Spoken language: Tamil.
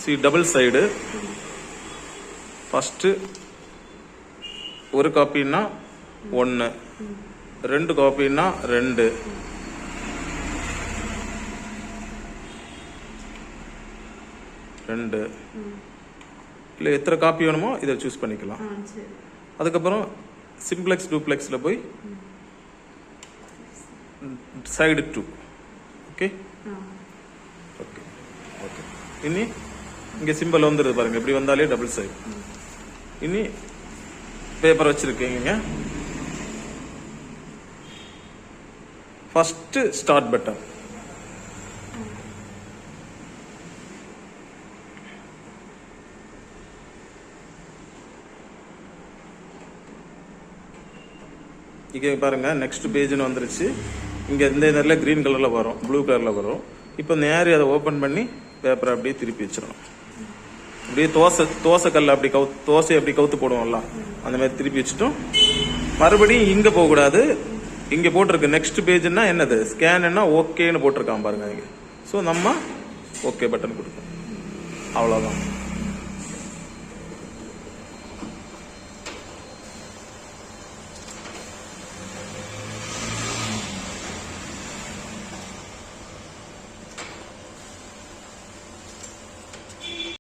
see double side first ஒரு காப்பினா 1 ரெண்டு காப்பினா 2 2 இல்ல எத்தனை காப்பி வேணுமோ இத சூஸ் பண்ணிக்கலாம் அதுக்கு அப்புறம் Simplex Duplexல போய் side 2 ஓகே ஓகே ஓகே இனி இங்க சிம்பல் வந்துருது பாருங்க இப்படி வந்தாலே டபுள் சைடு இனி பேப்பர் வச்சிருக்கீங்க ஃபர்ஸ்ட் ஸ்டார்ட் பட்டன் இங்க பாருங்க நெக்ஸ்ட் பேஜ்னு வந்துருச்சு இங்க இந்த நேரல கிரீன் கலர்ல வரும் ப்ளூ கலர்ல வரும் இப்போ நேரா அதை ஓபன் பண்ணி பேப்பர் அப்படியே திருப்பி வச்சிரணும் அப்படியே தோசை கல்ல அப்படி தோசை அப்படி கவுத்து போடுவோம்ல அந்த மாதிரி திருப்பி வச்சிட்டோம் மறுபடியும் இங்க போக கூடாது இங்க போட்டுருக்கு நெக்ஸ்ட் பேஜ்னா என்னது ஸ்கேன்னா ஓகேன்னு போட்டிருக்கான் பாருங்க இங்க சோ நம்ம ஓகே பட்டன் கொடுப்போம் அவ்வளவுதான்